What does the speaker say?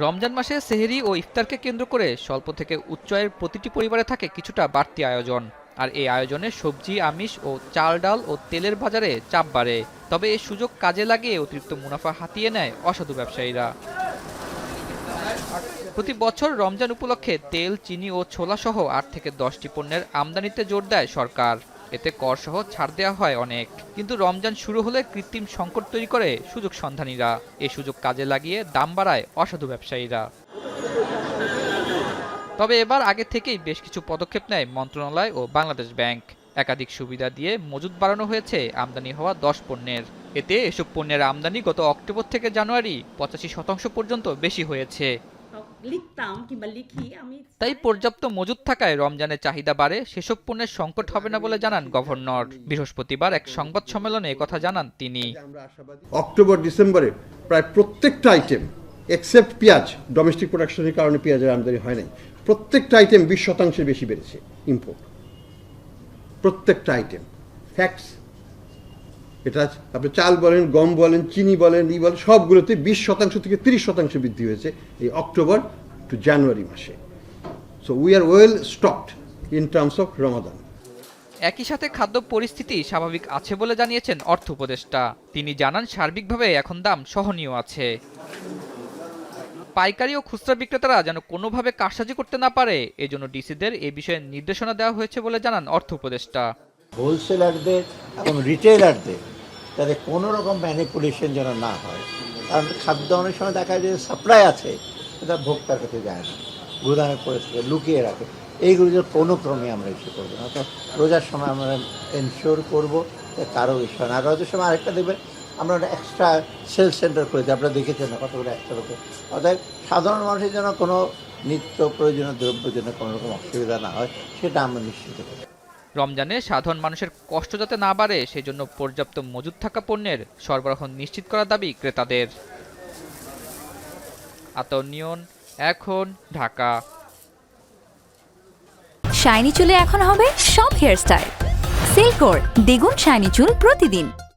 রমজান মাসে সেহরি ও ইফতারকে কেন্দ্র করে স্বল্প থেকে উচ্চ আয়ের প্রতিটি পরিবারে থাকে কিছুটা বাড়তি আয়োজন। আর এই আয়োজনে সবজি, আমিষ ও চাল, ডাল ও তেলের বাজারে চাপ বাড়ে। তবে এই সুযোগ কাজে লাগিয়ে অতিরিক্ত মুনাফা হাতিয়ে নেয় অসাধু ব্যবসায়ীরা। প্রতি বছর রমজান উপলক্ষে তেল, চিনি ও ছোলা সহ ৮ থেকে ১০টি পণ্যের আমদানিতে জোর দেয় সরকার। এতে কর সহ ছাড় দেওয়া হয় অনেক। কিন্তু রমজান শুরু হলে কৃত্রিম সংকট তৈরি করে সুযোগ সন্ধানীরা। এই সুযোগ কাজে লাগিয়ে দাম বাড়ায় অসাধু ব্যবসায়ীরা। তবে এবার আগে থেকেই বেশ কিছু পদক্ষেপ নেয় মন্ত্রণালয় ও বাংলাদেশ ব্যাংক। একাধিক সুবিধা দিয়ে মজুত বাড়ানো হয়েছে আমদানি হওয়া ১০ পণ্যের। এতে এসব পণ্যের আমদানি গত অক্টোবর থেকে জানুয়ারি ৮৫% পর্যন্ত বেশি হয়েছে। তাই পর্যাপ্ত মজুত থাকায় রমজানের চাহিদা বাড়ে, সেসব পণ্যের সংকট হবে না বলে জানান গভর্নর। বৃহস্পতিবার এক সংবাদ সম্মেলনে একথা জানান তিনি। অক্টোবর ডিসেম্বরে প্রায় প্রত্যেকটা আইটেম এক্সেপ্ট পেঁয়াজ, ডোমেস্টিক প্রোডাকশনের কারণে পেঁয়াজের আমদানি হয় নাই, প্রত্যেকটা আইটেম ২০% বেশি বেড়েছে ইম্পোর্ট। প্রত্যেকটা আইটেম ফ্যাক্টস। এটা আপনি চাল বলেন, গম বলেন, চিনি বলেন, বলেন, সবগুলোতে ২০% থেকে ৩০% বৃদ্ধি হয়েছে এই অক্টোবর টু জানুয়ারি মাসে। So we are well stocked in terms of Ramadan. একই সাথে খাদ্য পরিস্থিতি স্বাভাবিক আছে বলে জানিয়েছেন অর্থ উপদেষ্টা। তিনি জানান সার্বিকভাবে এখন দাম সহনীয় আছে। পাইকারি ও খুচরা বিক্রেতারা যেন কোনোভাবে কারসাজি করতে না পারে, এজন্য ডিসিদের এ বিষয়ে নির্দেশনা দেওয়া হয়েছে বলে জানান অর্থ উপদেষ্টা। হোলসেলারদের এবং রিটেলারদের তাদের কোনো রকম ম্যানিপুলেশন যেন না হয়। কারণ খাদ্য অনেক সময় দেখা যায় যে সাপ্লাই আছে, সেটা ভোক্তার কাছে যায় না, গুদামে পরিস্থিতি লুকিয়ে রাখে। এইগুলো যে কোনো ক্রমে আমরা ইস্যু করবো না। তো রোজার সময় আমরা এনশিওর করবো যে কারো ইস্যু না। আর রোজার সময় আরেকটা দেবেন, আমরা এক্সট্রা সেলস সেন্টার করে দিই, আপনারা দেখেছেন না কতগুলো একটা লোকে। অর্থাৎ সাধারণ মানুষের যেন কোনো নিত্য প্রয়োজনীয় দ্রব্যের জন্য কোনো রকম অসুবিধা না হয়, সেটা আমরা নিশ্চিত করি। রমজানে সাধারণ মানুষের কষ্ট যাতে না বাড়ে সেজন্য পর্যাপ্ত মজুত থাকা পণ্যের সরবরাহ নিশ্চিত করার দাবি ক্রেতাদের। আতনিয়ন, এখন, ঢাকা। শাইনি চুলে এখন হবে সব হেয়ার স্টাইল। সিল্কোর দ্বিগুণ শাইনি চুল প্রতিদিন।